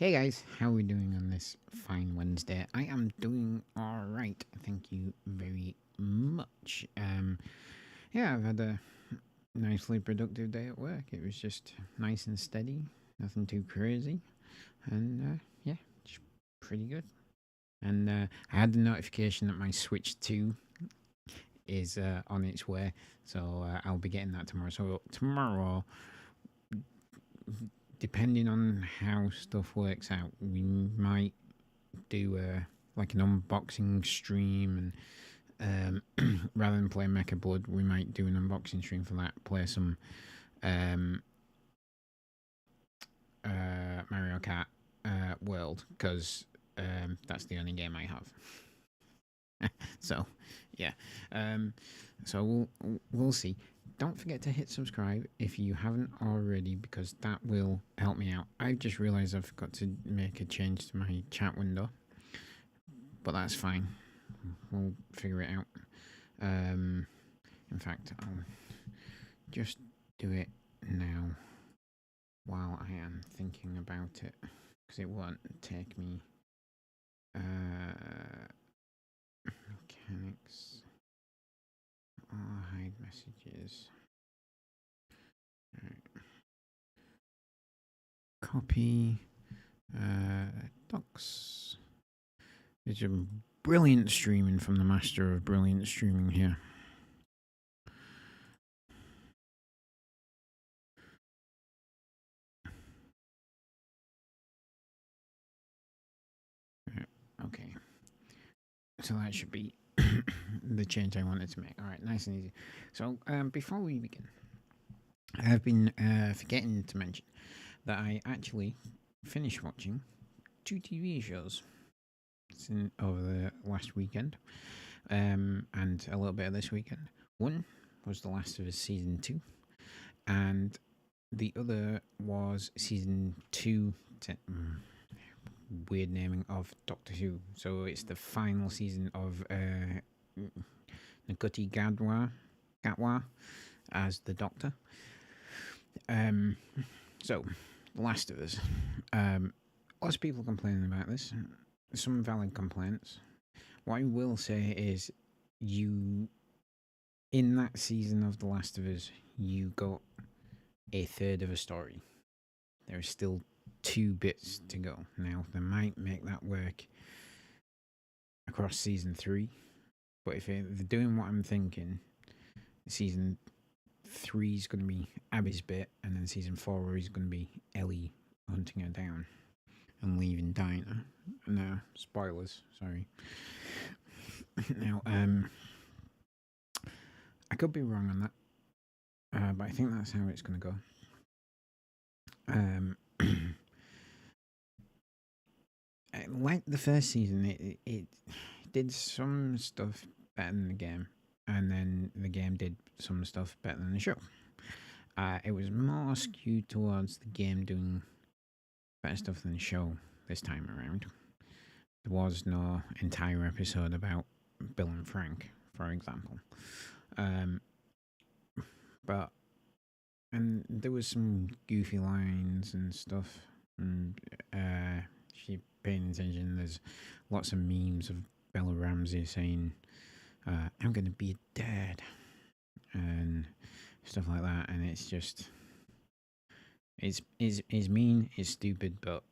Hey guys, how are we doing on this fine Wednesday? I am doing alright, thank you very much. Yeah, I've had a nicely productive day at work. It was just nice and steady, nothing too crazy, and yeah, just pretty good. And I had the notification that my Switch 2 is on its way, so I'll be getting that tomorrow. So tomorrow, depending on how stuff works out, we might do like an unboxing stream, and rather than play Mecha Blood, we might do an unboxing stream for that. Play some um, Mario Kart World, because that's the only game I have. So yeah, so we'll see. Don't forget to hit subscribe if you haven't already, because that will help me out. I've just realised I've got to make a change to my chat window, but that's fine. We'll figure it out. In fact, I'll just do it now while I am thinking about it, because it won't take me. Mechanics. Hide messages. Right. Copy. Docs. There's a brilliant streaming from the master of brilliant streaming here. Okay. So that should be the change I wanted to make. All right, nice and easy. So before we begin, I have been forgetting to mention that I actually finished watching 2 TV shows over the last weekend, and a little bit of this weekend. One was The Last of Us Season 2, and the other was Season 2, weird naming, of Doctor Who. So it's the final season of Ncuti Gatwa as the Doctor. So, The Last of Us. Lots of people complaining about this. Some valid complaints. What I will say is, in that season of The Last of Us, you got a third of a story. There are still 2 bits to go. Now, they might make that work across season 3, but if they're doing what I'm thinking, season 3 is going to be Abby's bit, and then season 4 is going to be Ellie hunting her down and leaving Dinah. No, spoilers, sorry. Now, I could be wrong on that, but I think that's how it's going to go. Like the first season, it did some stuff better than the game, and then the game did some stuff better than the show. It was more skewed towards the game doing better stuff than the show this time around. There was no entire episode about Bill and Frank, for example. But there was some goofy lines and stuff. And if you're paying attention, there's lots of memes of Bella Ramsey saying, "I'm gonna be a dad," and stuff like that. And it's just, it's mean, it's stupid, but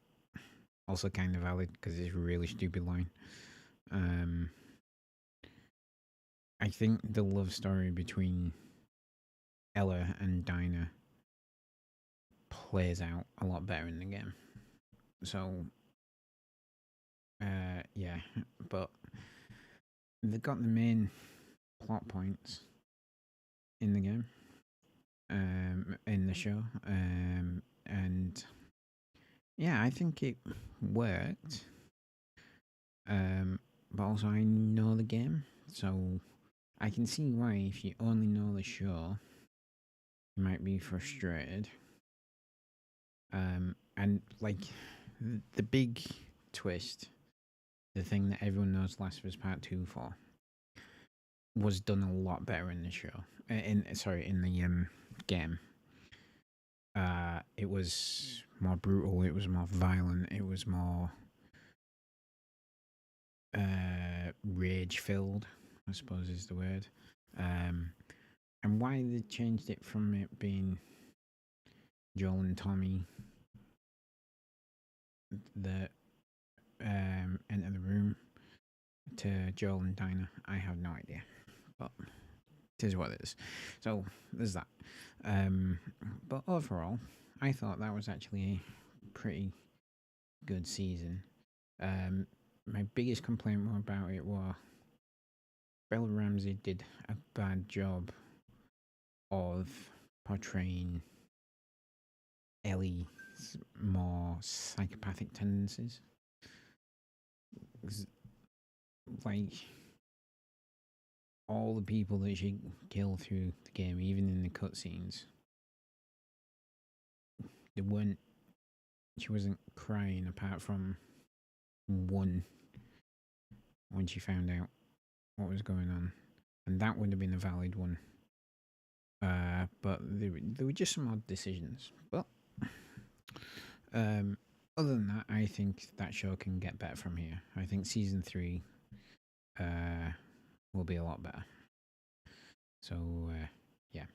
also kind of valid, because it's a really stupid line. I think the love story between Ella and Dinah plays out a lot better in the game. So, yeah, but they've got the main plot points in the game, in the show, and yeah, I think it worked. But also I know the game, so I can see why, if you only know the show, you might be frustrated. And like the big twist, the thing that everyone knows Last of Us Part 2 for, was done a lot better in the show. In the game. It was more brutal. It was more violent. It was more rage filled, I suppose is the word. And why they changed it from it being Joel and Tommy that enter the room to Joel and Dinah, I have no idea. But it is what it is. So there's that. But overall, I thought that was actually a pretty good season. My biggest complaint about it was Bella Ramsey did a bad job of portraying Ellie's more psychopathic tendencies. Like, all the people that she killed through the game, even in the cutscenes, she wasn't crying apart from one when she found out what was going on, and that would have been a valid one. But there were just some odd decisions. But other than that, I think that show can get better from here. I think season 3 will be a lot better. So yeah,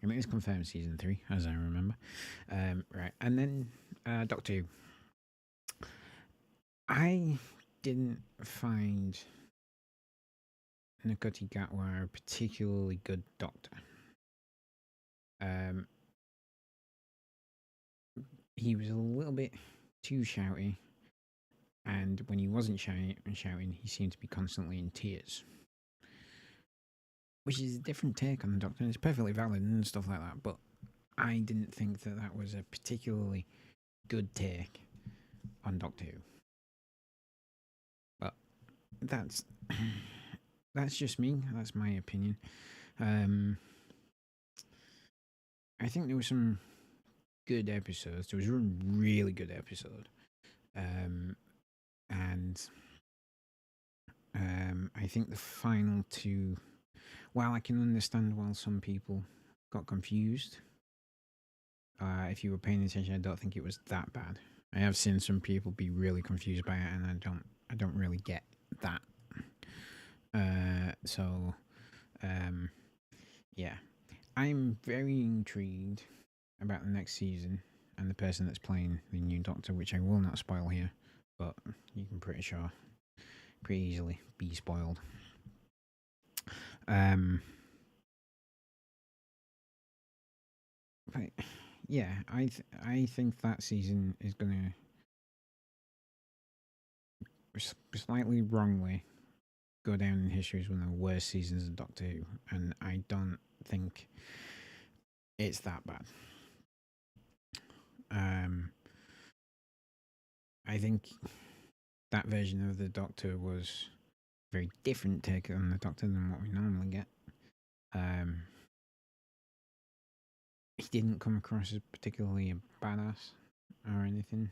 I think it's confirmed season 3, as I remember. Right, and then Doctor Who. I didn't find Ncuti Gatwa a particularly good doctor. He was a little bit too shouty, and when he wasn't shouting, he seemed to be constantly in tears, which is a different take on the Doctor, and it's perfectly valid and stuff like that, but I didn't think that was a particularly good take on Doctor Who. But that's just me. That's my opinion. I think there were some good episodes. There was one really good episode. And I think the final two, while I can understand why some people got confused, if you were paying attention, I don't think it was that bad. I have seen some people be really confused by it, and I don't really get that. Yeah, I'm very intrigued about the next season and the person that's playing the new Doctor, which I will not spoil here, but you can pretty easily be spoiled. But yeah, I think that season is gonna slightly wrongly go down in history as one of the worst seasons of Doctor Who, and I don't think it's that bad. I think that version of the Doctor was a very different take on the Doctor than what we normally get. He didn't come across as particularly a badass or anything.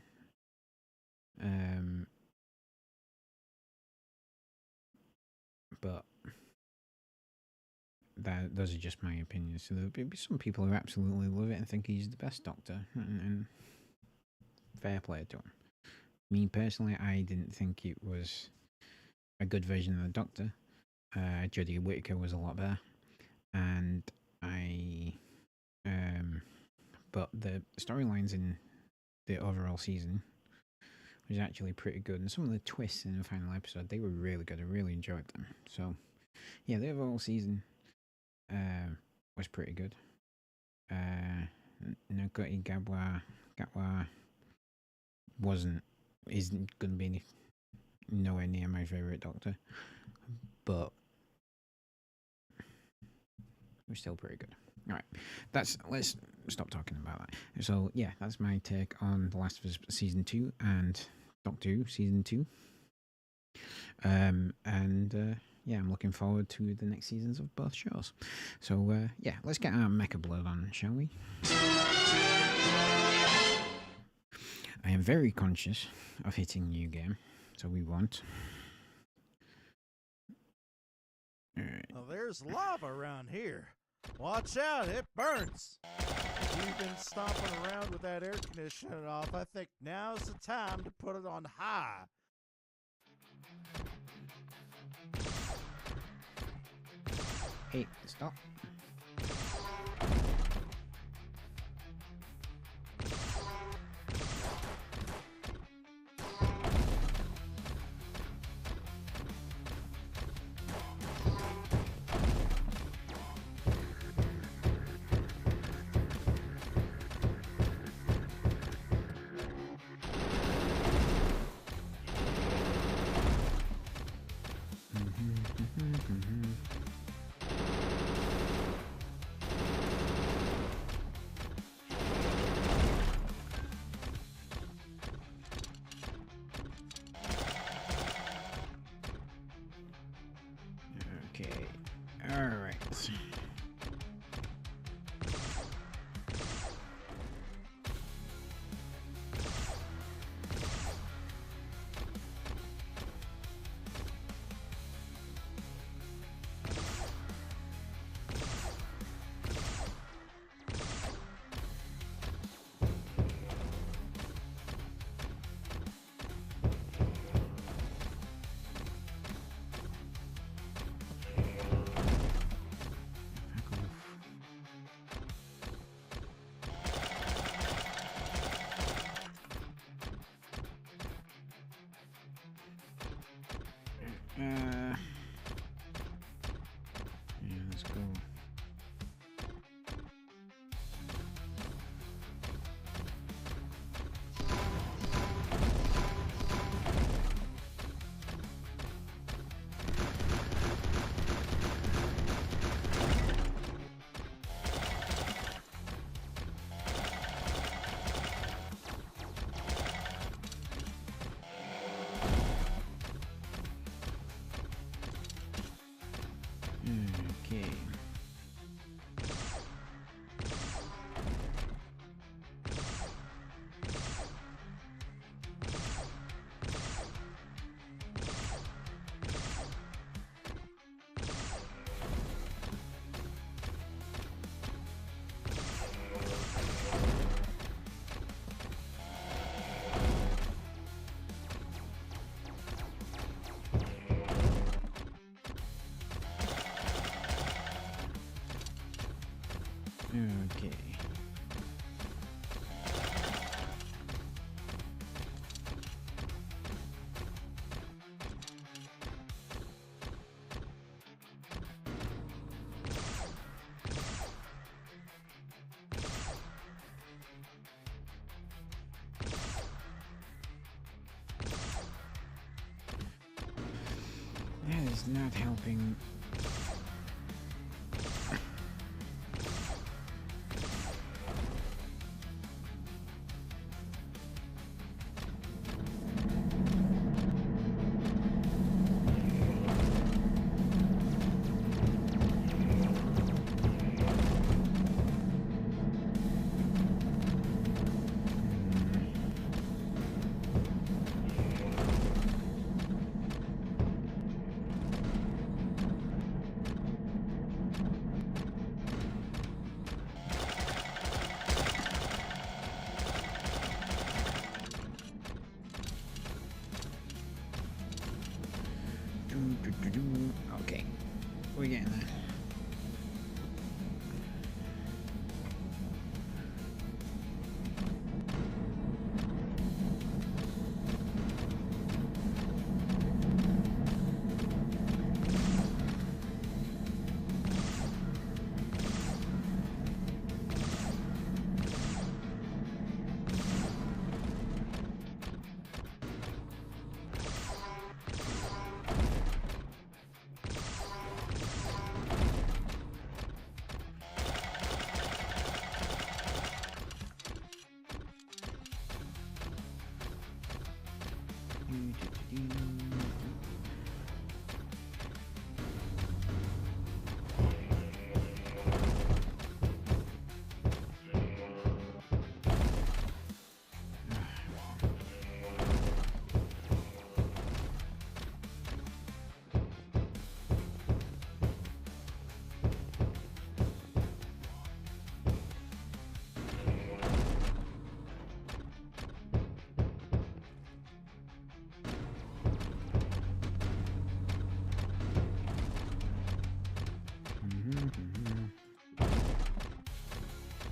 But those are just my opinions. So there'll be some people who absolutely love it and think he's the best Doctor, and fair play to him. Me personally, I didn't think it was a good version of the Doctor. Jodie Whittaker was a lot better, and but the storylines in the overall season was actually pretty good, and some of the twists in the final episode, they were really good. I really enjoyed them. So yeah, the overall season was pretty good. Ncuti Gatwa isn't going to be nowhere near my favorite Doctor, but it was still pretty good. All right, let's stop talking about that. So yeah, that's my take on The Last of Us season 2 and Doctor Who season 2. Yeah, I'm looking forward to the next seasons of both shows. So yeah, let's get our Mecha Blood on, shall we? I am very conscious of hitting new game, so we won't. Well, there's lava around here. Watch out, it burns! If you've been stomping around with that air conditioner off, I think now's the time to put it on high. Hey, stop. Okay. All right. Yeah, let's go. Okay. Okay. That is not helping. Okay, we're getting there.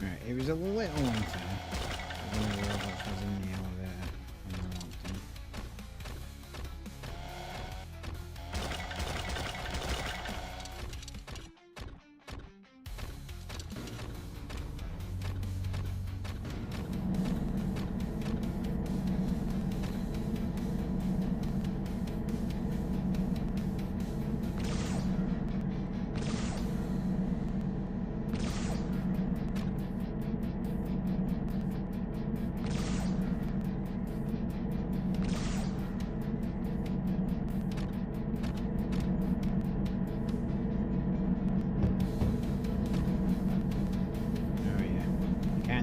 Right, it was a little unfair. One of the robots was in the elevator when I walked in.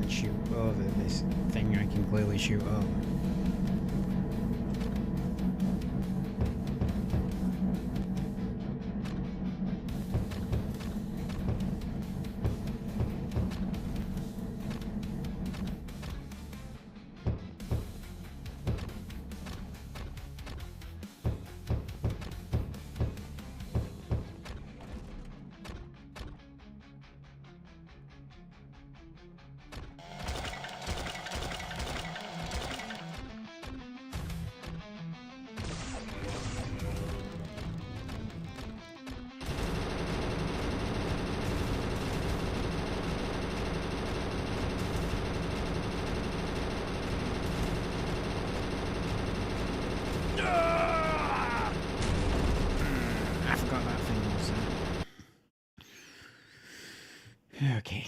Shoot over this thing I can clearly shoot over. I forgot that thing was there. Okay.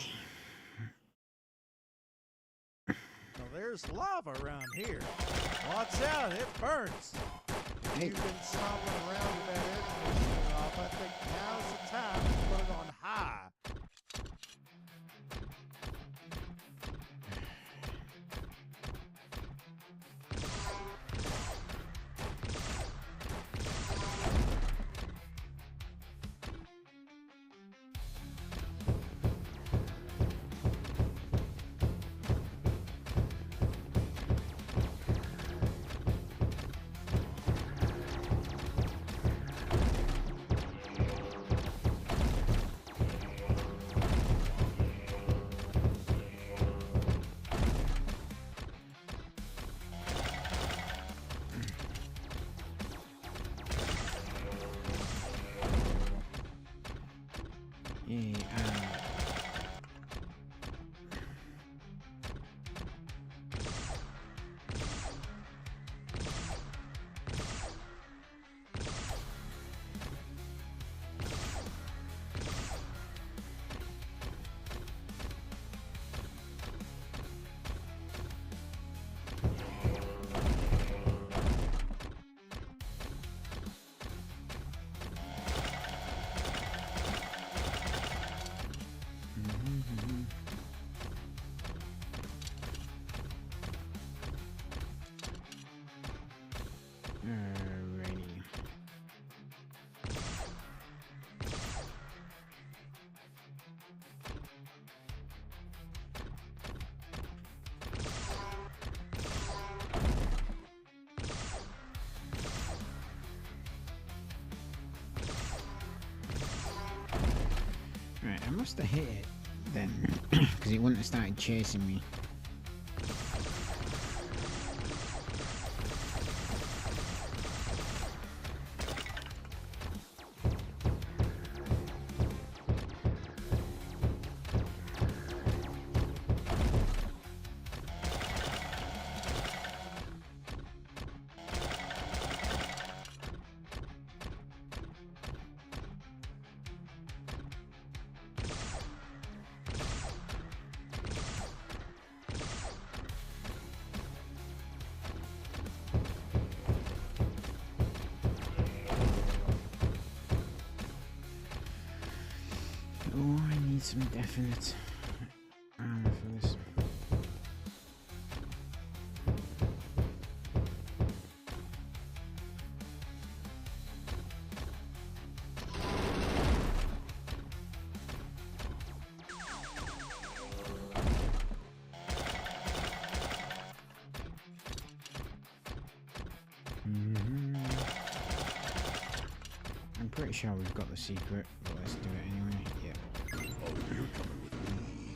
Now there's lava around here. Watch out, it burns. Hey. You've been stomping around with that air conditioner off. I think now's the time to put it on high. Yeah, alrighty. Right, I must have hit it then, because it wouldn't have started chasing me. Oh, I need some definite armor for this. I'm pretty sure we've got the secret, but let's do it anyway. Yeah. Oh, you're coming with me.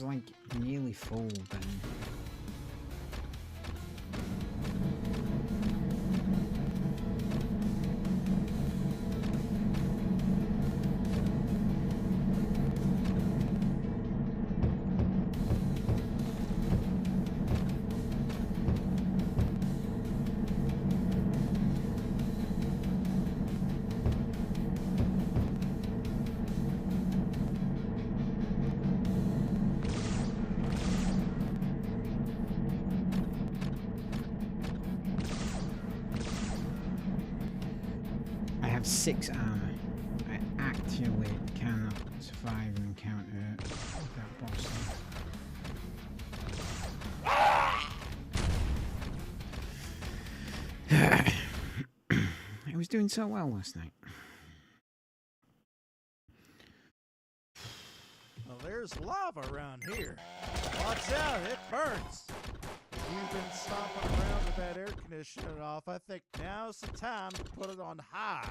was like nearly full then. I have 6 armor. I actually cannot survive an encounter with that boss. I was doing so well last night. Well, there's lava around here. Watch out, it burns. If you've been stomping around with that air conditioning off, I think now's the time to put it on high.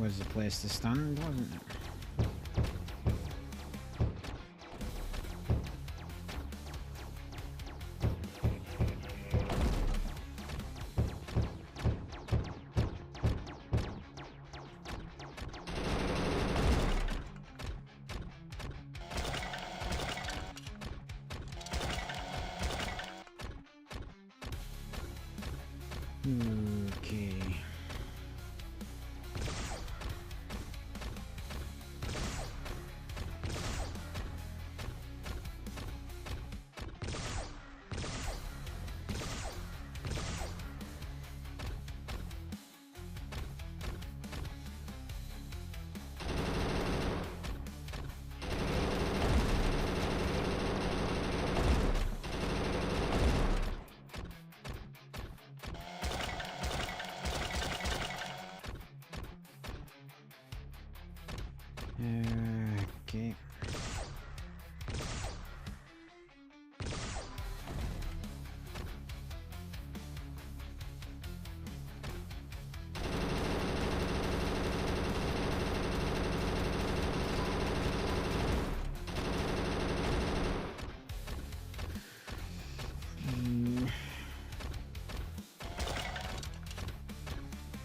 Was the place to stand, wasn't it? Okay. Okay.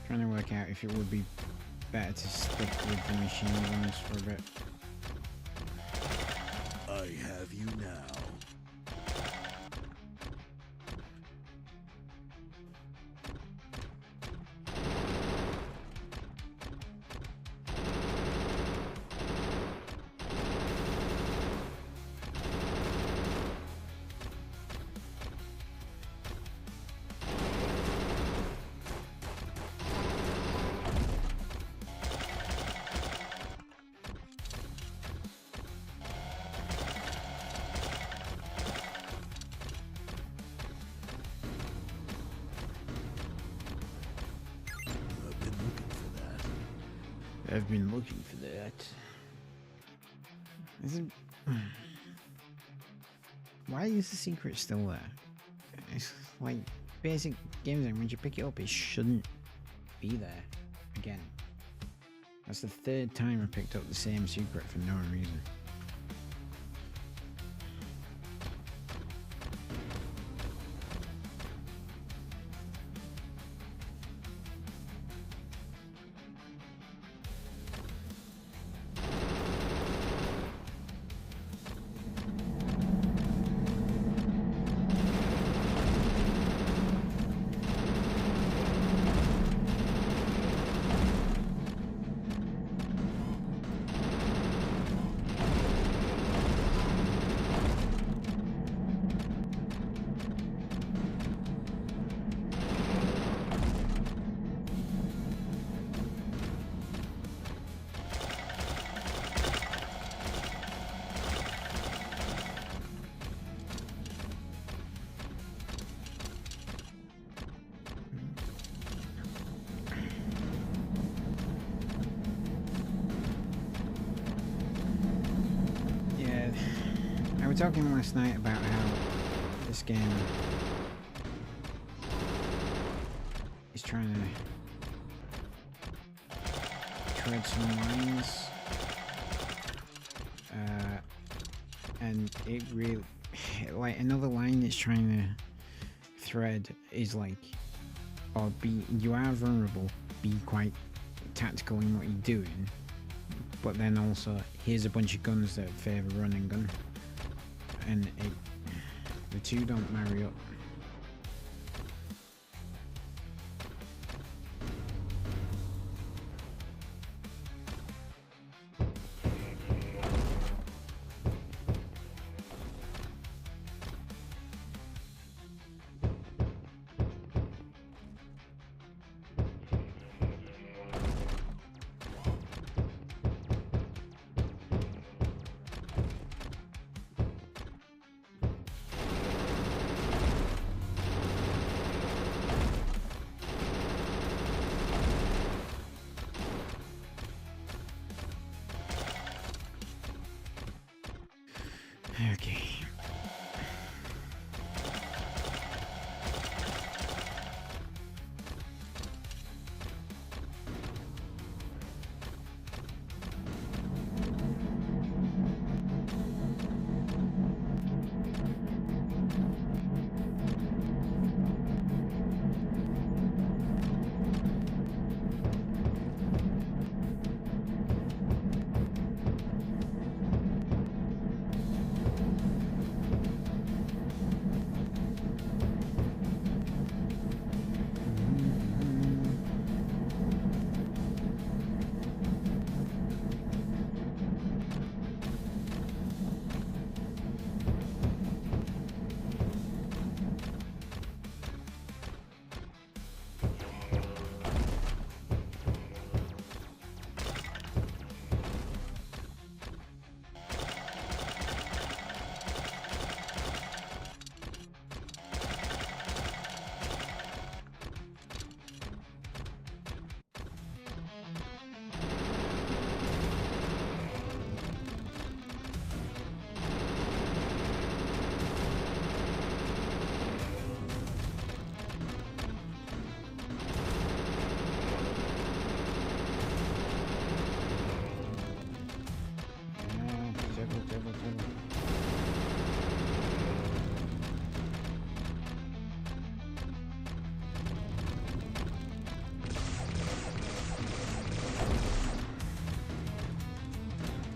Trying to work out if it would be better to stick with the machine guns for a bit. I have you now. I've been looking for that. Isn't... Why is the secret still there? It's like basic games, and when you pick it up, it shouldn't be there again. That's the 3rd time I picked up the same secret for no reason. talking last night about how this game is trying to tread some lines, and it really, like, another line it's trying to thread is like, or be, you are vulnerable, be quite tactical in what you're doing, but then also here's a bunch of guns that favour run and gun, and the two don't marry up. Okay.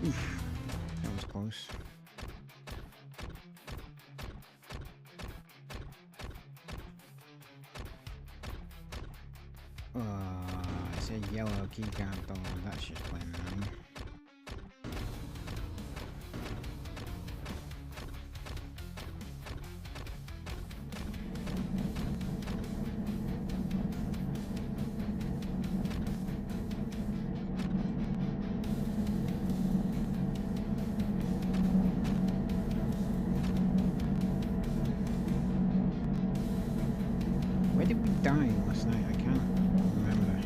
Oof, that was close. It said yellow keycard though, that's just plain annoying. Where did we die last night? I can't remember.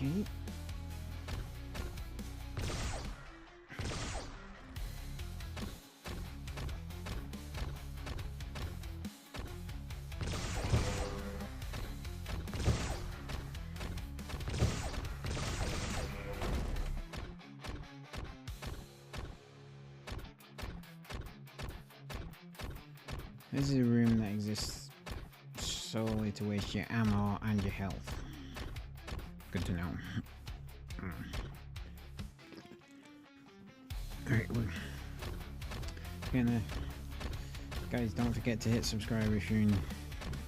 Okay. This is a room that exists solely to waste your ammo and your health. Good to know. Alright, we're gonna... Guys, don't forget to hit subscribe if you're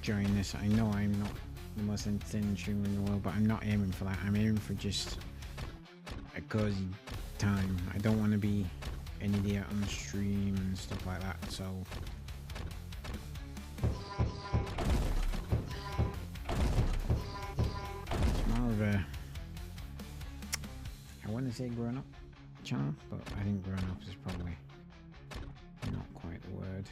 enjoying this. I know I'm not the most entertaining streamer in the world, but I'm not aiming for that. I'm aiming for just a cozy time. I don't want to be an idiot on the stream and stuff like that, so... I want to say grown up channel, but I think grown up is probably not quite the word.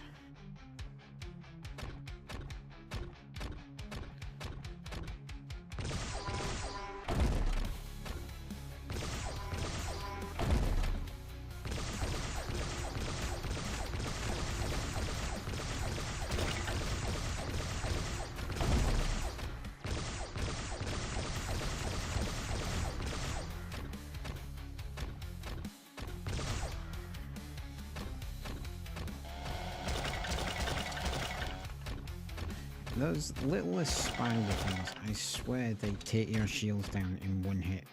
Those littlest spider things, I swear they take your shields down in one hit.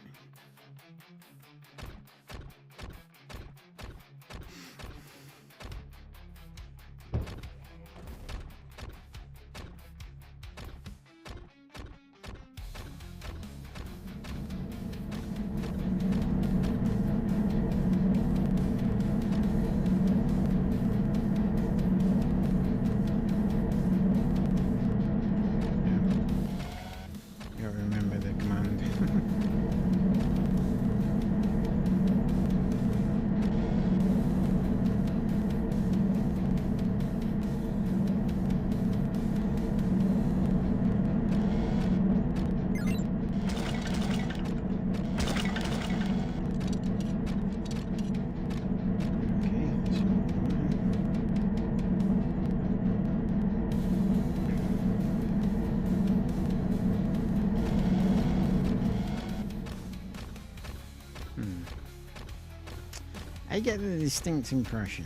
I get the distinct impression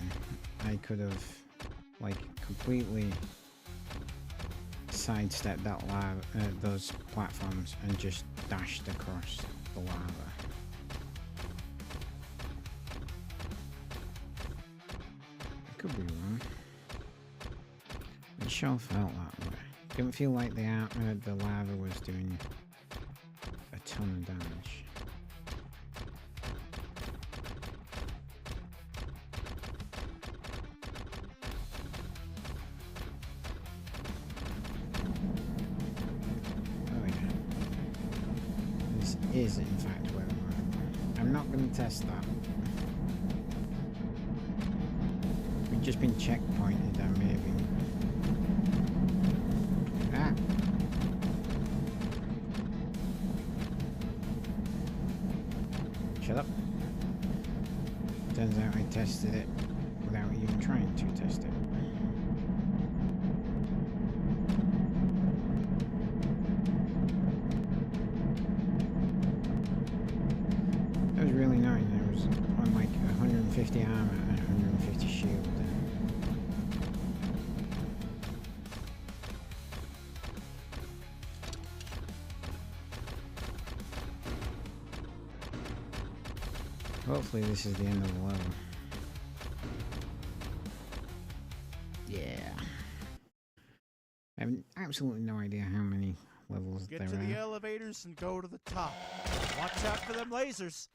I could have, like, completely sidestepped that lava, those platforms and just dashed across the lava. I could be wrong. It sure felt that way. Didn't feel like the lava was doing a ton of damage. Is in fact where I'm not going to test that. We've just been checkpointed and maybe. Ah! Shut up. Turns out I tested it without even trying to test it. Really nice. I was on like 150 armor and 150 shield. Hopefully this is the end of the level. Yeah. I have absolutely no idea how many levels there are. Get to the elevators and go to the top. Watch out for them lasers.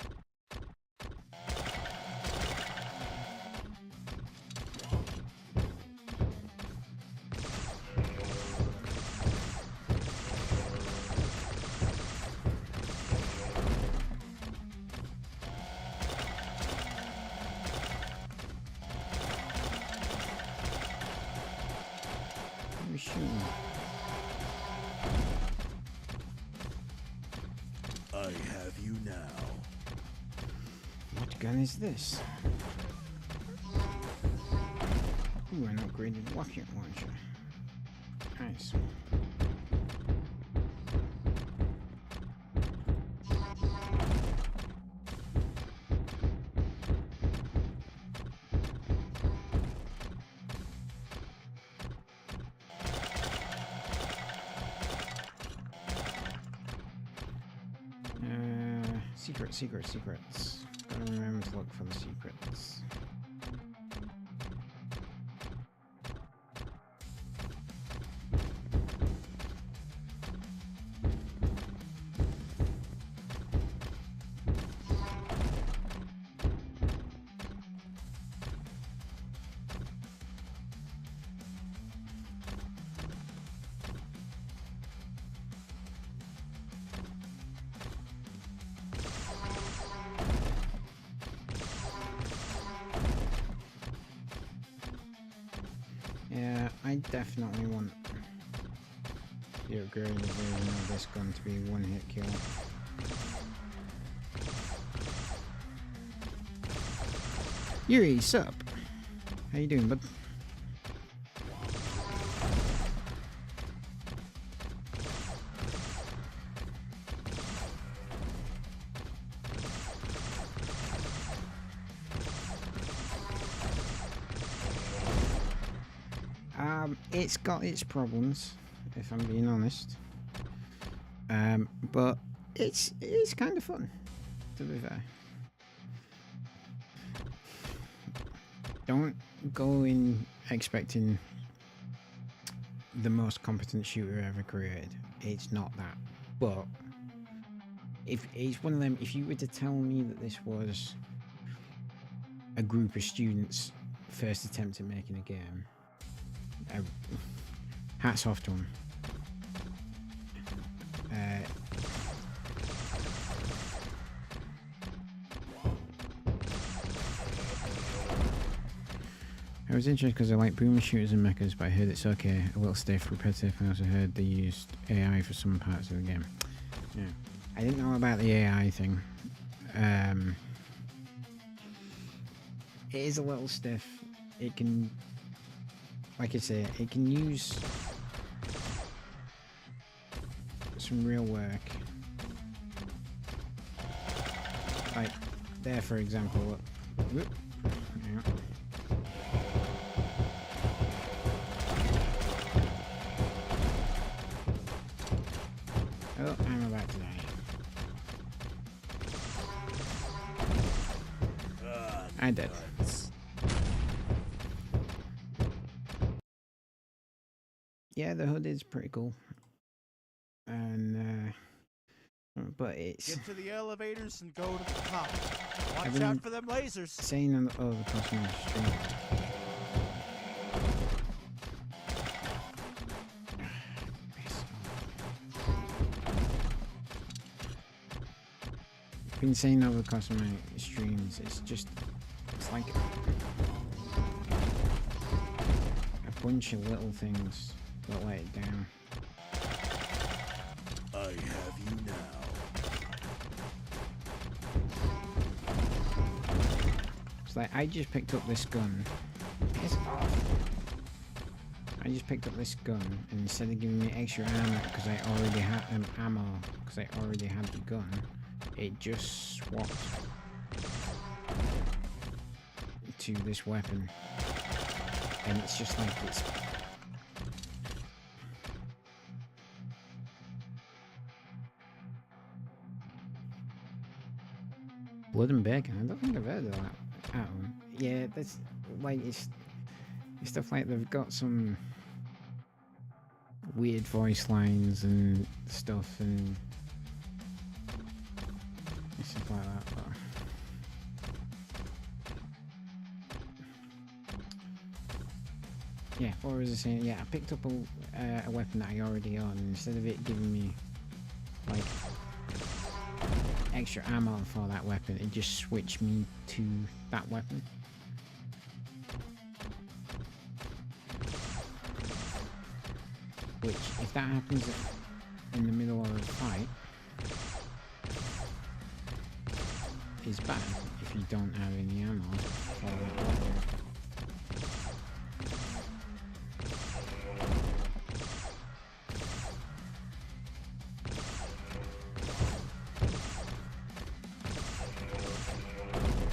I have you now. What gun is this? Ooh, an upgraded rocket launcher. Nice. Secrets. Gotta remember to look for the secrets. Yeah, I definitely want the upgraded version of this gun to be one-hit kill. Yuri, sup? How you doing, bud? It's got its problems, if I'm being honest. But it's kind of fun, to be fair. Don't go in expecting the most competent shooter ever created. It's not that. But if it's one of them, if you were to tell me that this was a group of students' first attempt at making a game, hats off to them. I was interested because I like boomer shooters and mechas, but I heard it's okay, a little stiff, repetitive, and I also heard they used AI for some parts of the game. Yeah, I didn't know about the AI thing. It is a little stiff. It can, like I say, it can use some real work. Like there, for example. Whoop. Yeah. Oh, I'm about to die. I did. Yeah, the hood is pretty cool. And but it's Get to the elevators and go to the top. Watch out for them lasers. Saying on the across my stream. Been saying over the course of my streams, it's like a bunch of little things that let it down. I have you now. It's like I just picked up this gun. Piss off. I just picked up this gun, and instead of giving me extra ammo because I already had the gun, it just swapped to this weapon, and it's just like it's blood and bacon. I don't think I've heard of that. Yeah, that's like it's stuff like they've got some weird voice lines and stuff and stuff like that. But yeah, what was I saying? Yeah, I picked up a weapon that I already own, and instead of it giving me like extra ammo for that weapon, it just switched me to that weapon. Which, if that happens in the middle of a fight, is bad if you don't have any ammo for that weapon.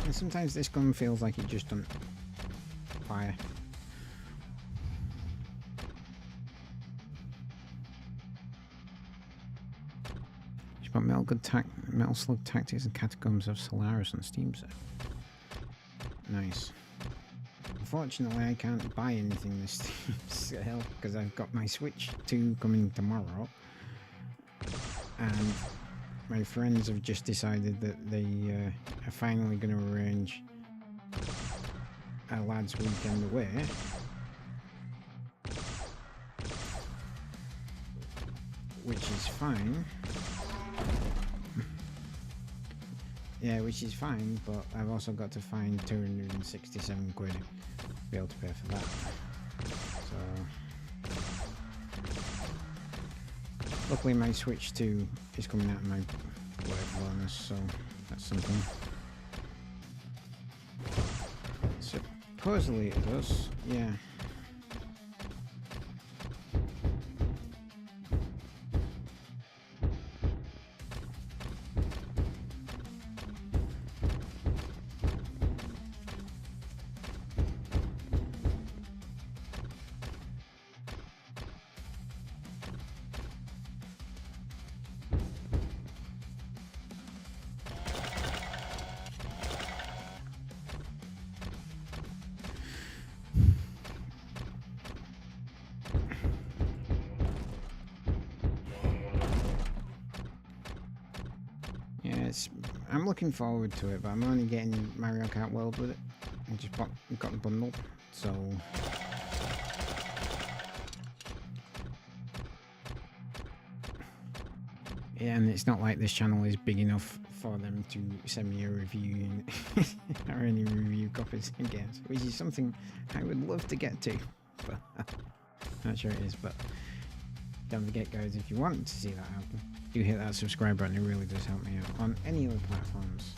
And sometimes this gun feels like it just doesn't fire. She's got Metal Slug Tactics and Catacombs of Solaris on Steam set. Nice. Unfortunately, I can't buy anything this Steam sale because I've got my Switch 2 coming tomorrow. And my friends have just decided that they are finally going to arrange a lads' weekend away. Which is fine. Yeah, which is fine, but I've also got to find 267 quid to be able to pay for that. So luckily my Switch 2 is coming out of my work bonus, so that's something. Supposedly it does, yeah. I'm looking forward to it, but I'm only getting Mario Kart World with it. I just got the bundle, so yeah, and it's not like this channel is big enough for them to send me a review or any review copies of games, which is something I would love to get to, but not sure it is. But don't forget, guys, if you want to see that happen, do hit that subscribe button. It really does help me out on any other platforms.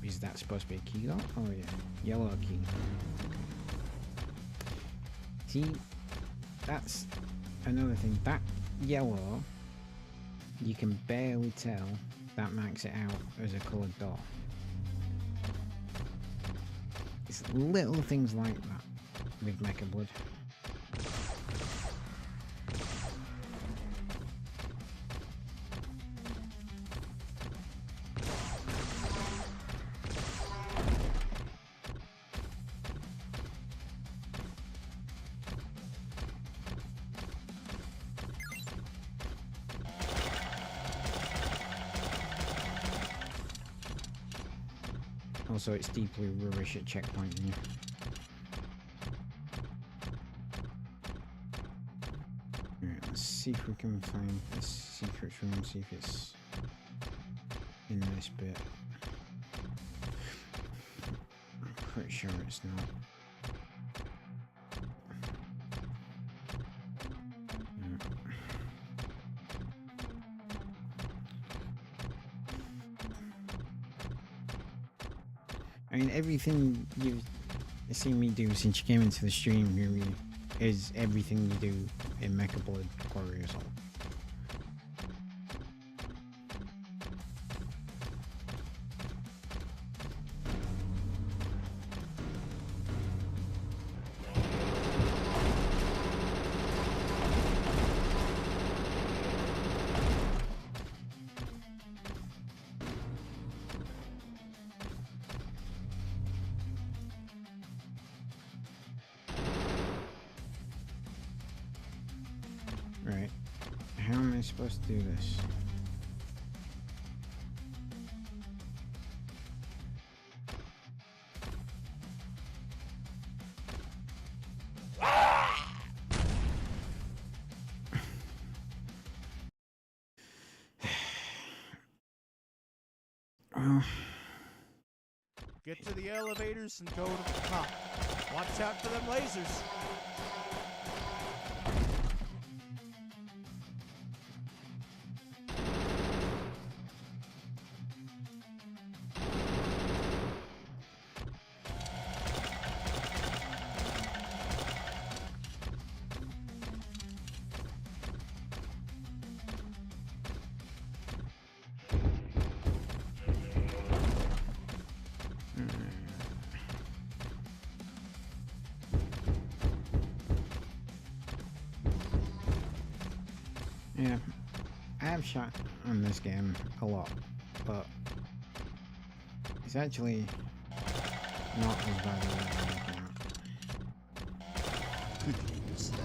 Is that supposed to be a key though? Oh yeah, yellow key. See, that's another thing. That yellow, you can barely tell that marks it out as a coloured door. It's little things like that with MEKKABLOOD. Also, it's deeply rubbish at checkpointing. Alright, let's see if we can find this secret room, see if it's in this bit. I'm pretty sure it's not. I mean, everything you've seen me do since you came into the stream really is everything you do in MEKKABLOOD Quarry Assault. Right, how am I supposed to do this? Well, Get to the elevators and go to the top. Watch out for them lasers. Yeah, I have shot on this game a lot, but it's actually not as bad as I'm making out. Could use that.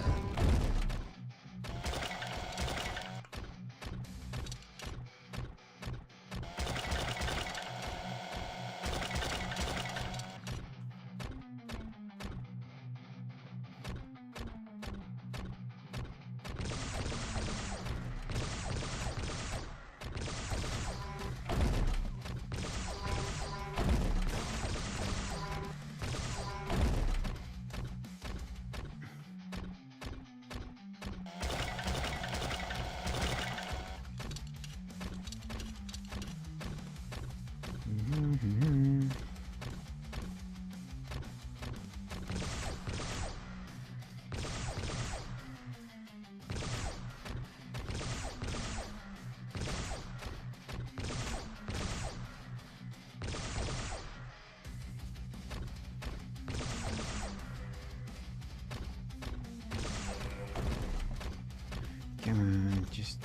Come on, just...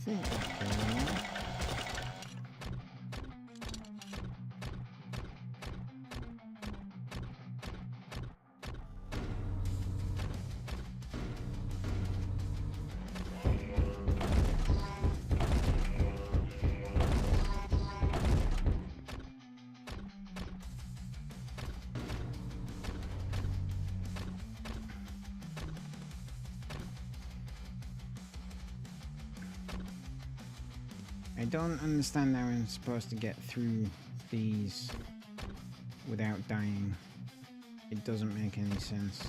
I think that killed him. I don't understand how I'm supposed to get through these without dying. It doesn't make any sense.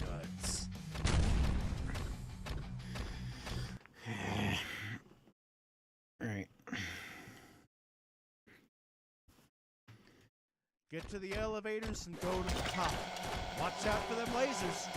Nuts. Right. Get to the elevators and go to the top. Watch out for them lasers.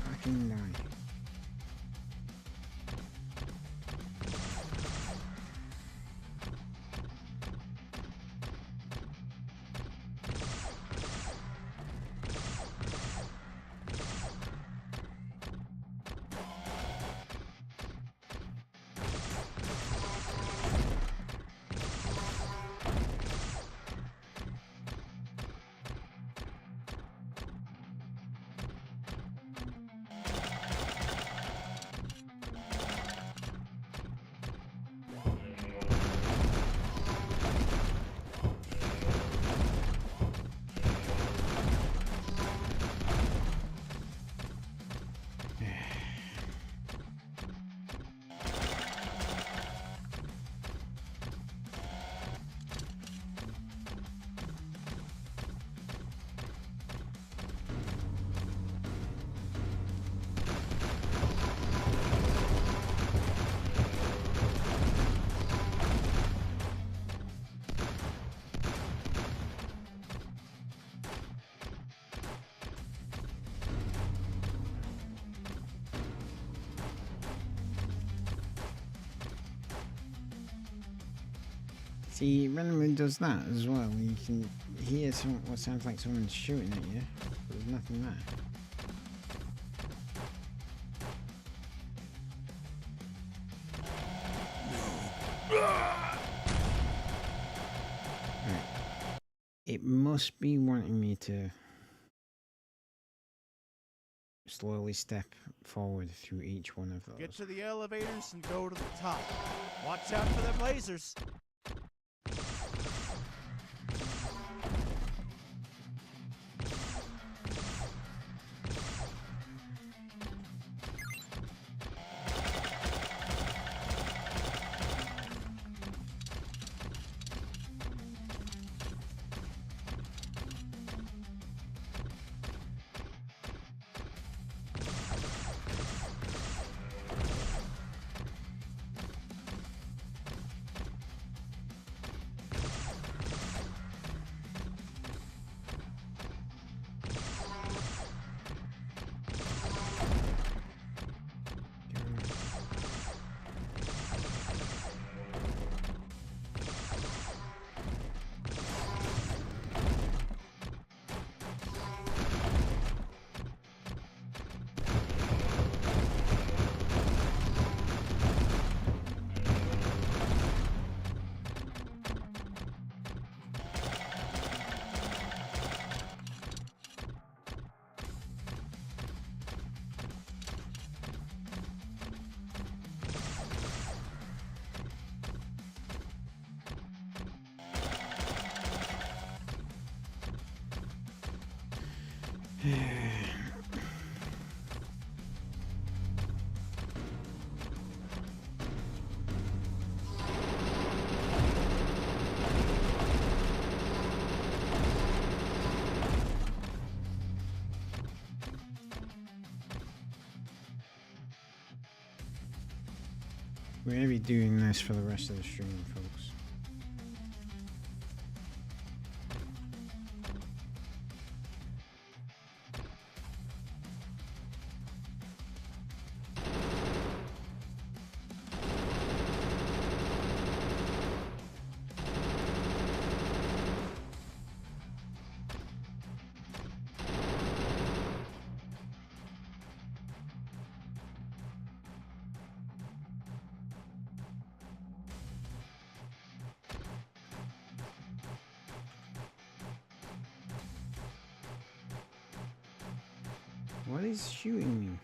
Fucking die. See, it randomly does that as well. You can hear what sounds like someone's shooting at you, but there's nothing there. Right. It must be wanting me to slowly step forward through each one of those. Get to the elevators and go to the top. Watch out for them lasers. We're going to be doing this for the rest of the stream, folks. What is shooting me?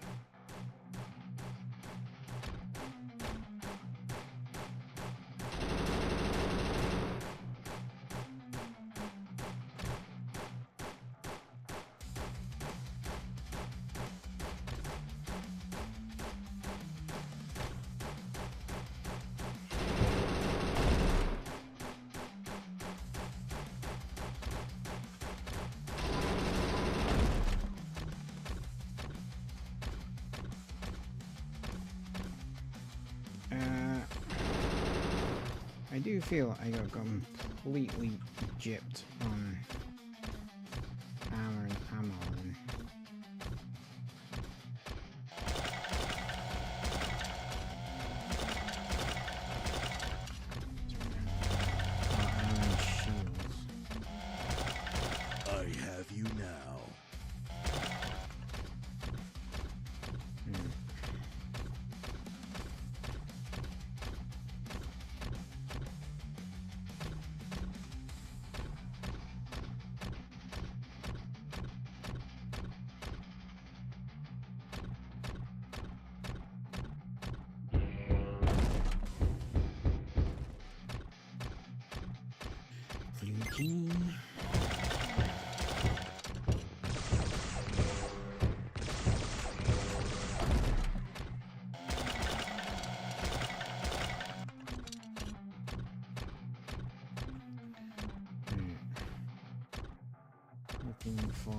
I do feel I got completely gypped on armor and ammo. And armor and shields. I have you now. Key. Looking for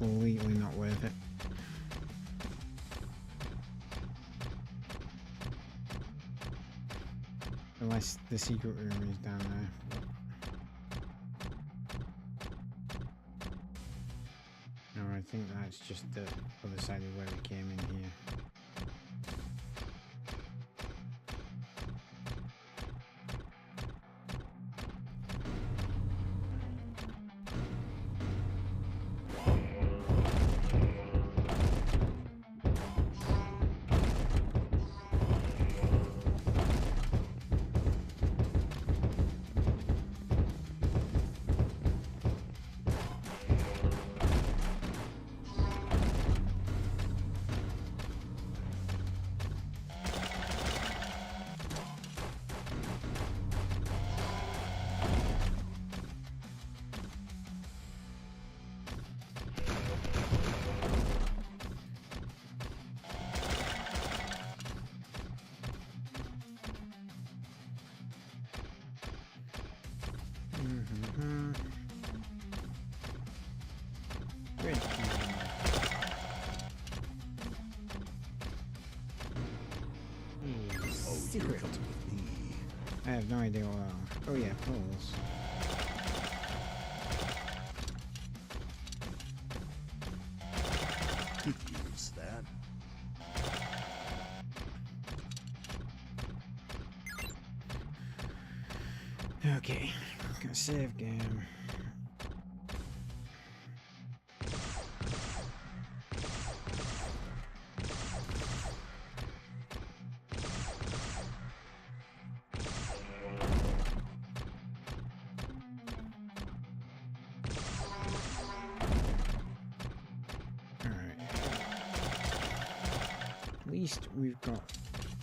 completely not worth it. Unless the secret room is down there. No, I think that's just the other side of where we came in here. Red key. Secret. I have no idea what. Oh yeah, pulls. Could use that. Okay, gonna save game. At least we've got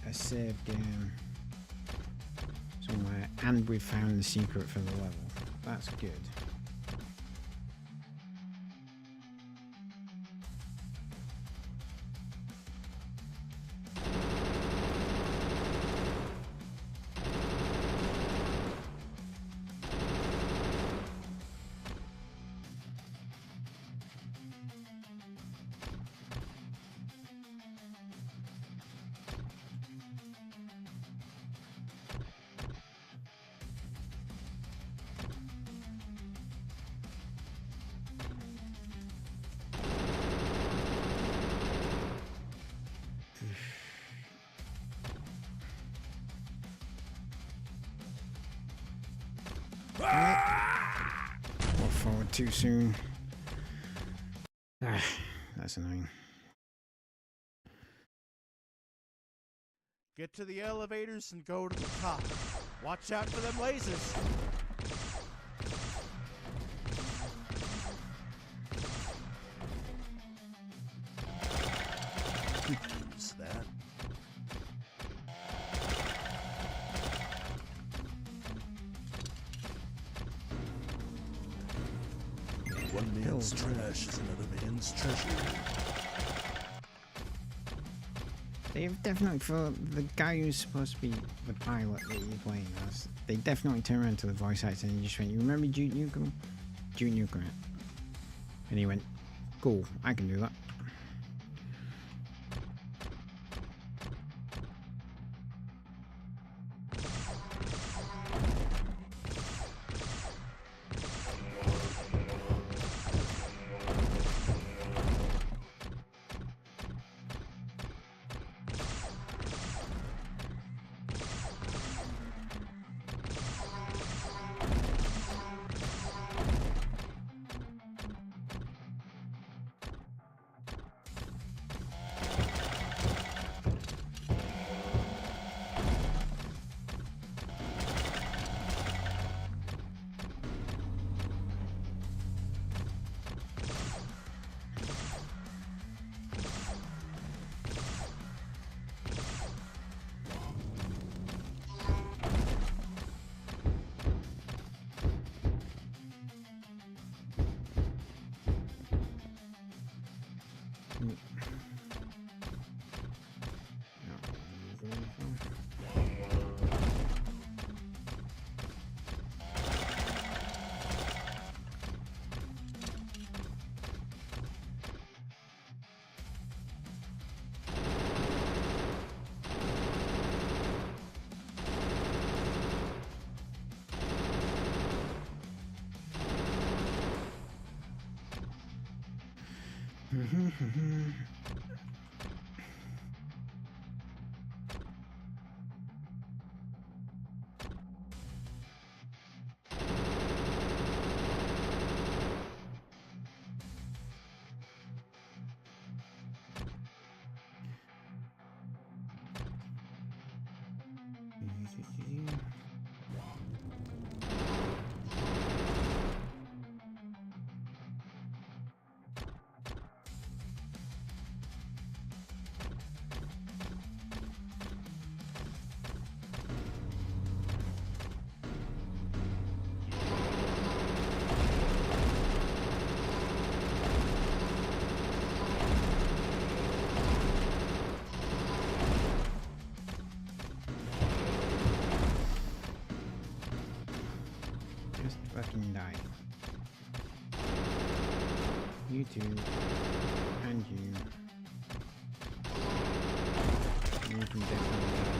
a save game somewhere, and we've found the secret for the level. That's good. Walk forward too soon. Ah, that's annoying. Get to the elevators and go to the top. Watch out for them lasers. Could use that. One man's trash is another man's treasure. They've definitely, for the guy who's supposed to be the pilot that you're playing as, they definitely turned around to the voice actor and just went, "You remember Duke Nukem? Duke Nukem." And he went, "Cool, I can do that." Just fucking die. You too. And you. You can definitely die.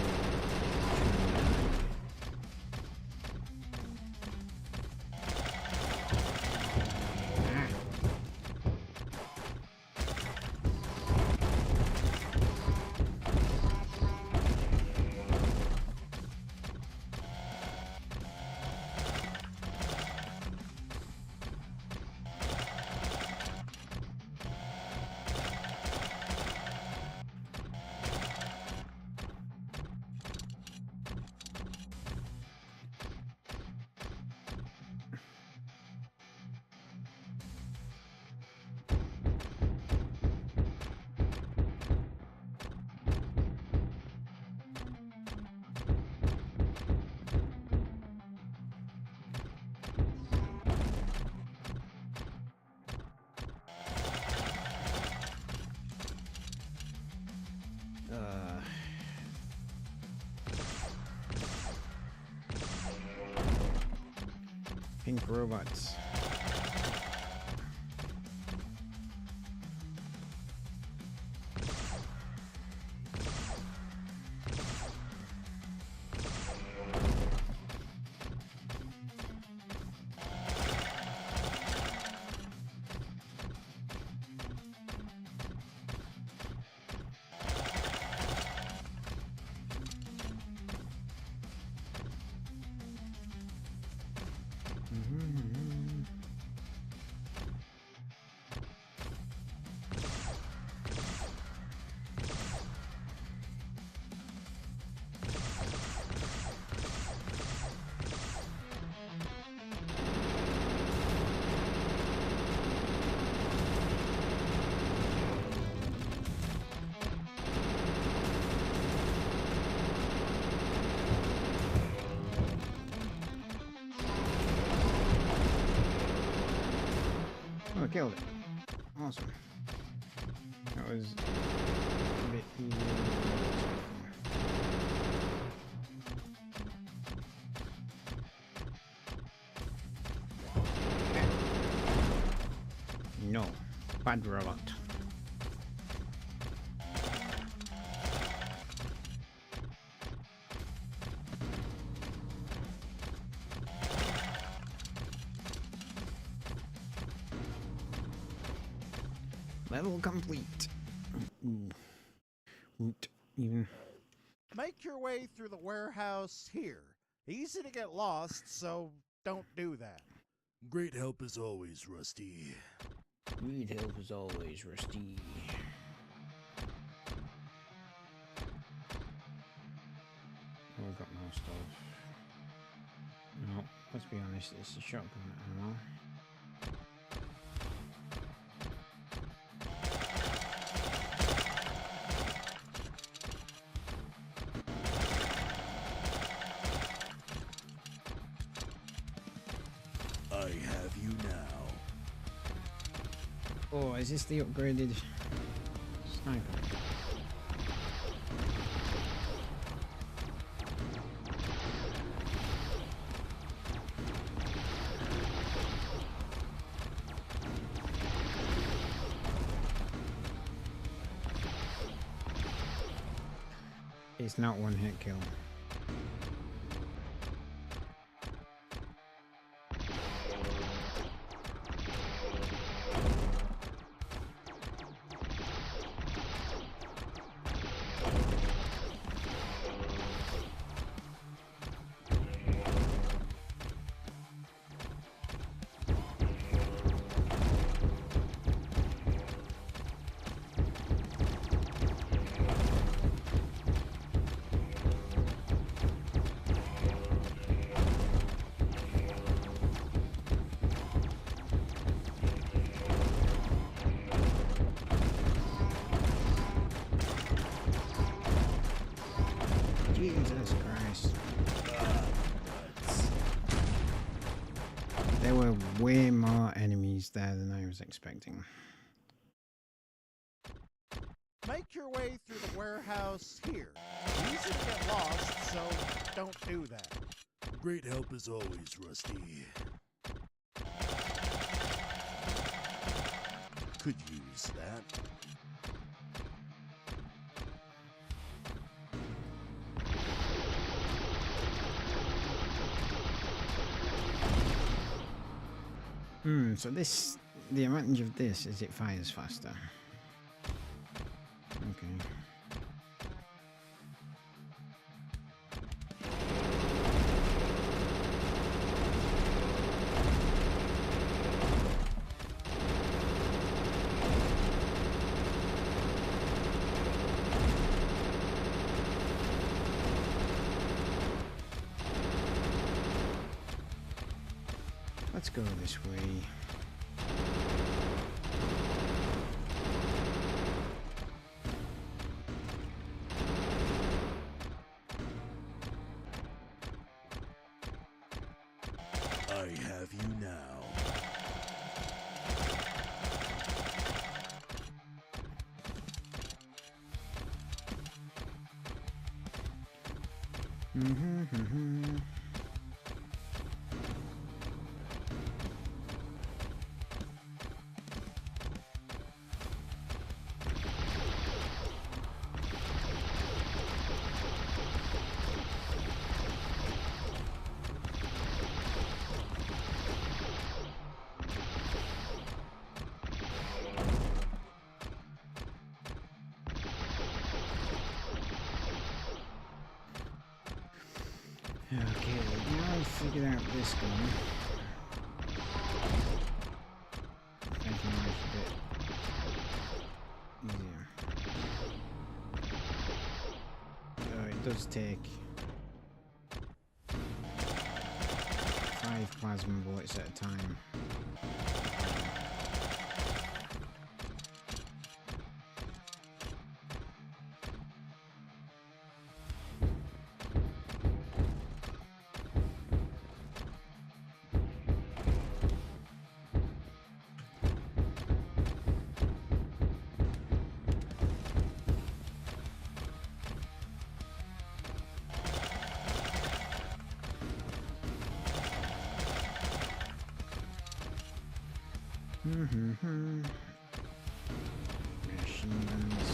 Pink robots. Oh, I killed it. Awesome. That was a bit easier than I was expecting. No. Bad robot. Level complete. Ooh. Woot. Even. Make your way through the warehouse here. Easy to get lost, so don't do that. Great help as always, Rusty. Great help as always, Rusty. Oh, I've got more stuff. No, let's be honest, it's a shotgun ammo. I have you now. Oh, is this the upgraded sniper? It's not one hit kill. else there than I was expecting. Make your way through the warehouse here. Easy to get lost, so don't do that. Great help as always, Rusty. Could use that. So the advantage of this is it fires faster. Okay. Let's go this way. I have you now. Okay, now I've figured out this gun. Making life a bit easier. It does take 5 plasma bullets at a time. Machine guns.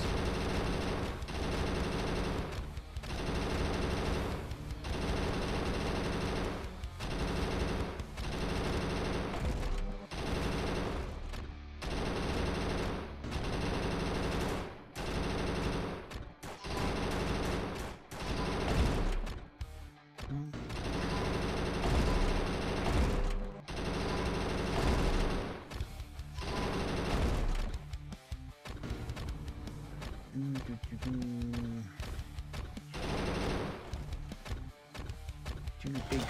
Two big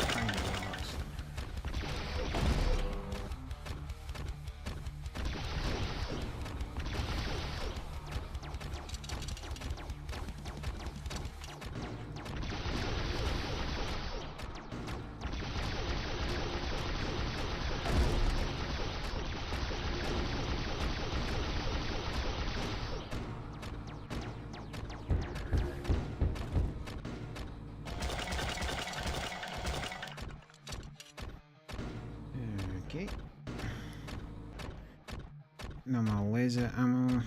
kind of rocks. Okay. No more laser ammo.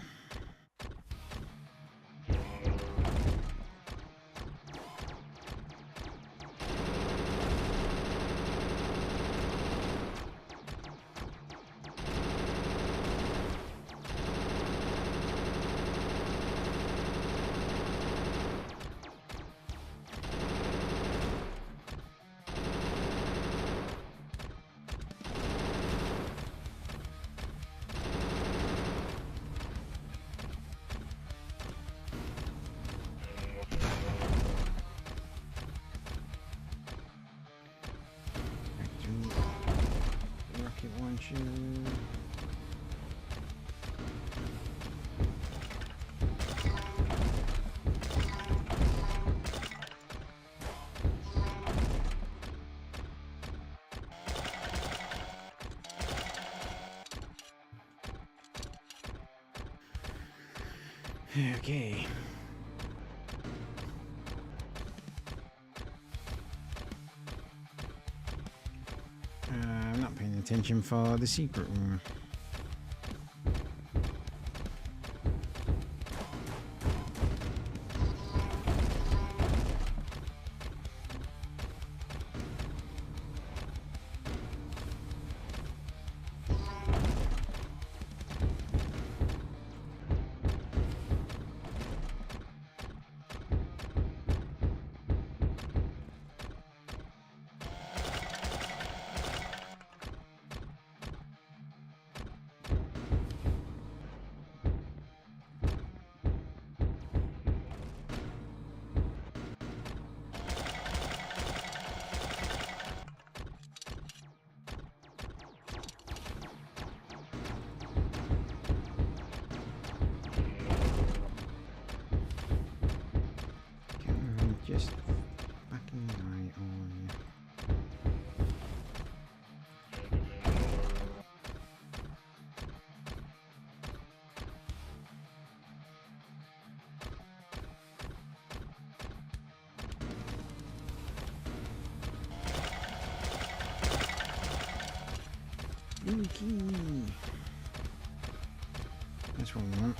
Okay. I'm not paying attention for the secret room. Just fucking eye on. Blue key. That's what we want.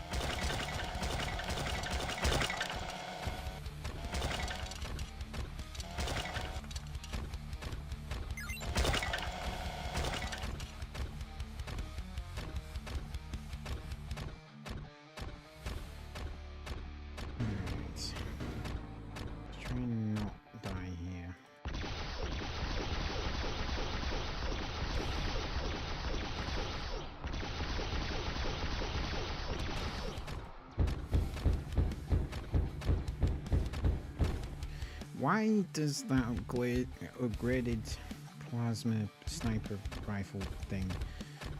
Why does that upgraded plasma sniper rifle thing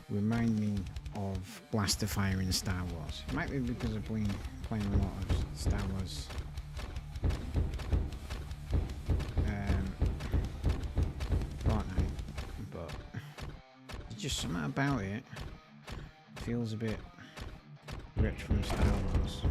remind me of blaster fire in Star Wars? It might be because I've been playing a lot of Star Wars. Fortnite, but there's just something about it. Feels a bit ripped from Star Wars.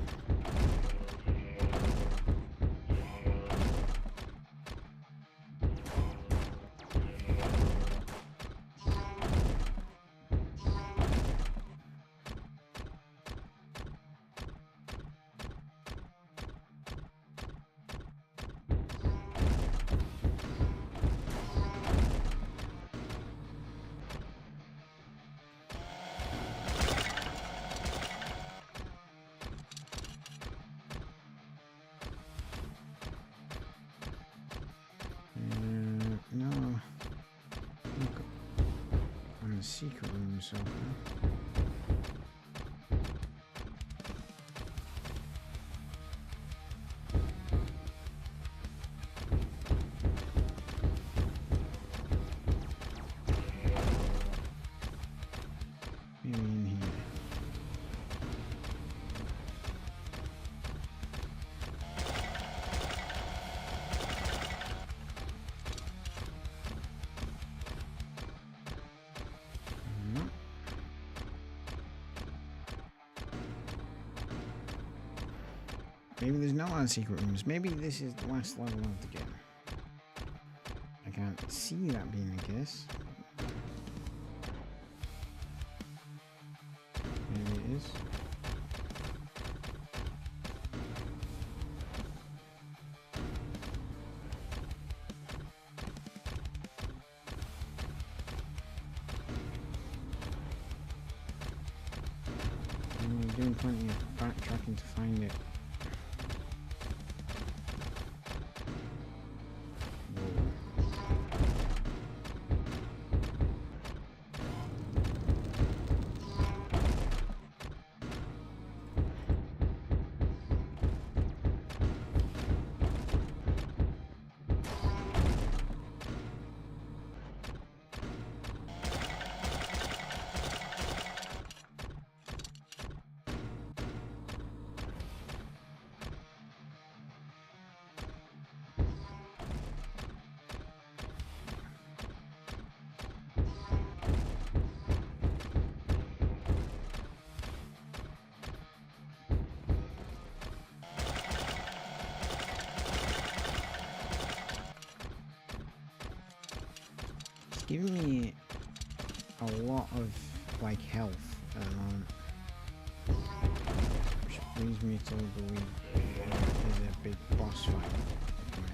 No. Look on the secret room so far. Maybe in here. Maybe there's no other secret rooms. Maybe this is the last level of the game. I can't see that being the case. Maybe it is. We're doing plenty of backtracking to find it. giving me a lot of like health at the moment, which leads me to believe there's a big boss fight coming.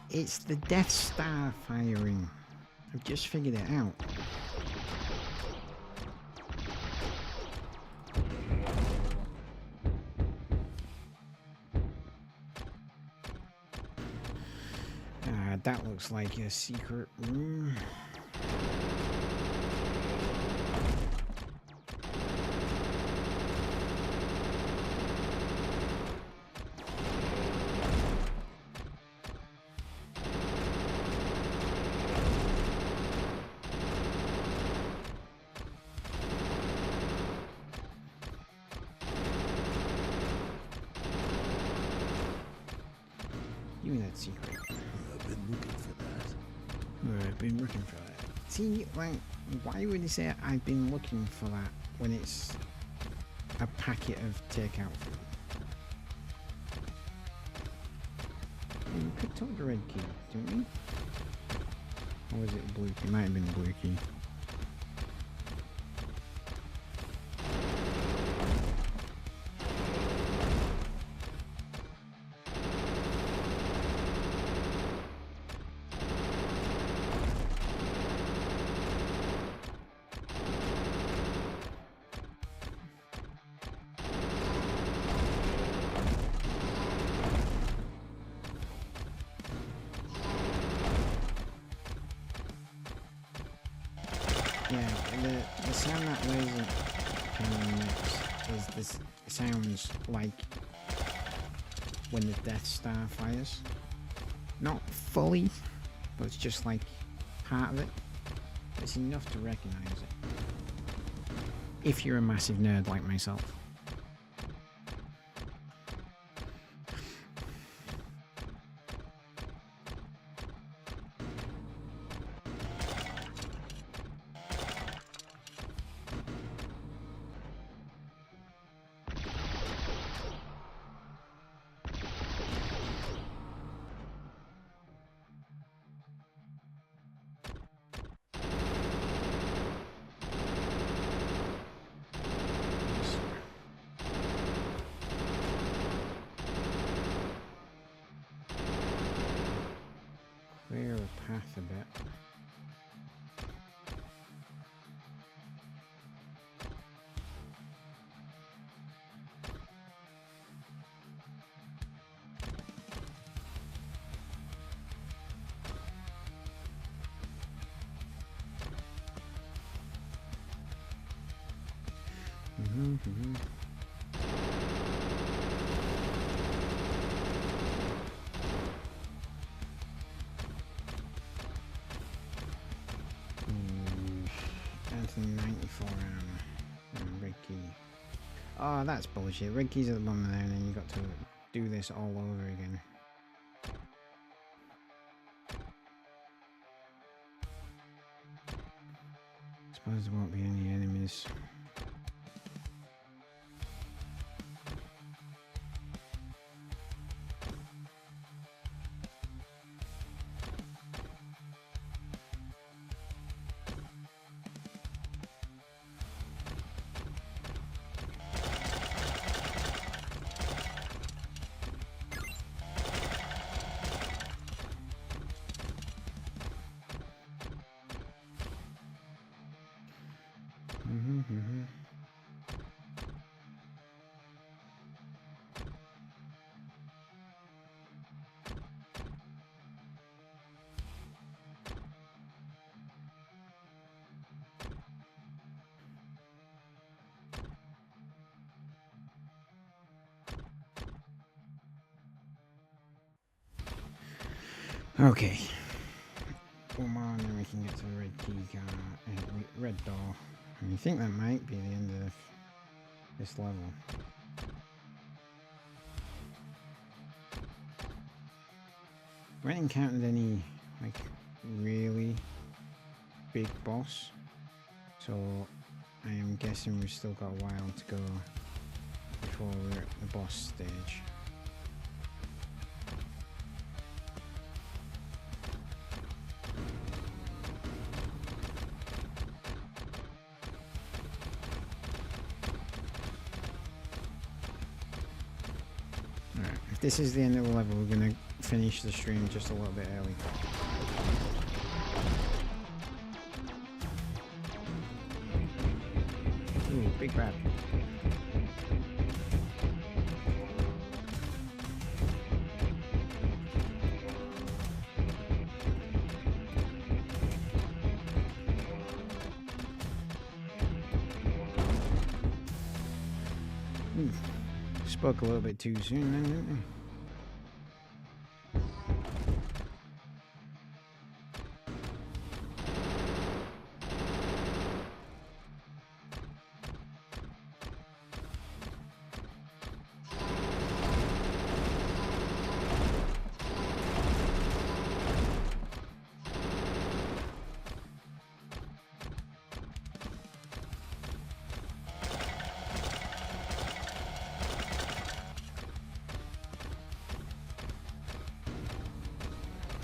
It's the Death Star firing. I've just figured it out. That looks like a secret room. Give me that secret. I've been looking for that. I've been looking for that. See, like, why would he say I've been looking for that when it's a packet of takeout food? We picked up the red key, didn't we? Or was it the blue key? Might have been the blue key. Yeah, the sound that laser cannon makes is this sounds like when the Death Star fires. Not fully, but it's just like part of it. It's enough to recognize it. If you're a massive nerd like myself. Clear the path a bit. Anthony 94 red key. Oh, that's bullshit. Red keys at the bottom there, and then you got to do this all over again. Suppose there won't be any enemies. Okay. One more and then we can get to the red key card, red door. And I think that might be the end of this level. We haven't encountered any like really big boss, so I am guessing we've still got a while to go before we're at the boss stage. Alright, if this is the end of the level, we're going to finish the stream just a little bit early. Ooh, big bad. Ooh, spoke a little bit too soon then, didn't we?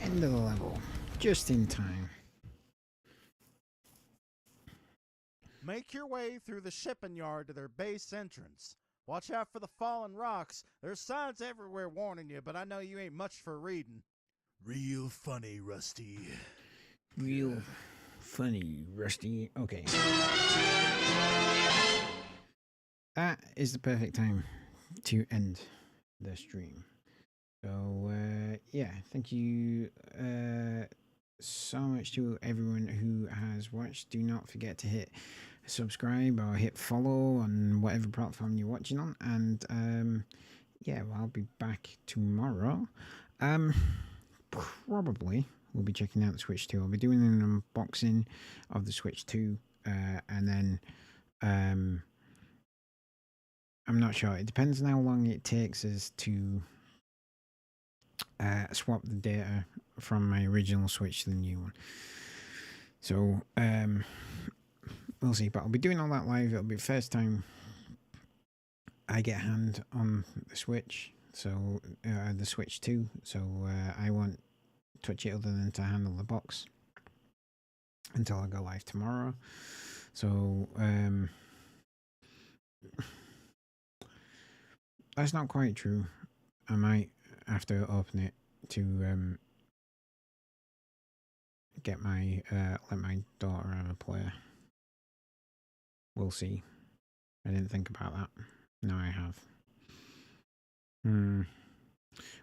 End of the level, just in time. Make your way through the shipping yard to their base entrance. Watch out for the fallen rocks. There's signs everywhere warning you, but I know you ain't much for reading. Real funny, Rusty. Real funny, Rusty. Okay. That is the perfect time to end the stream. So, yeah, thank you so much to everyone who has watched. Do not forget to hit subscribe or hit follow on whatever platform you're watching on. And, yeah, well, I'll be back tomorrow. Probably we'll be checking out the Switch 2. I'll be doing an unboxing of the Switch 2. And then, I'm not sure. It depends on how long it takes us to swap the data from my original Switch to the new one. So we'll see, but I'll be doing all that live. It'll be the first time I get a hand on the Switch, so the Switch 2, so I won't touch it other than to handle the box until I go live tomorrow. So that's not quite true. I might have to open it to get my let my daughter have a player. We'll see. I didn't think about that. Now I have.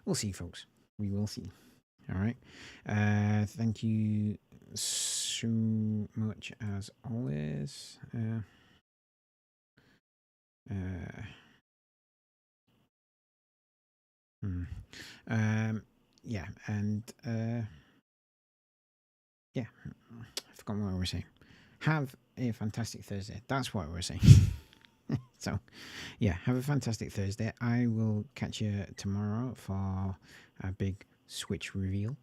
We'll see, folks. We will see. All right. Thank you so much as always. Yeah, and yeah, I forgot what I was saying. Have a fantastic Thursday. That's what I was saying. So, yeah, have a fantastic Thursday. I will catch you tomorrow for a big Switch reveal.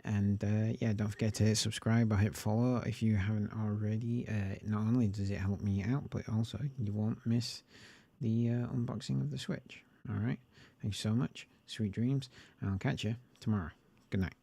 And yeah, don't forget to hit subscribe or hit follow if you haven't already. Not only does it help me out, but also you won't miss the unboxing of the Switch. All right. Thank you so much. Sweet dreams. And I'll catch you tomorrow. Good night.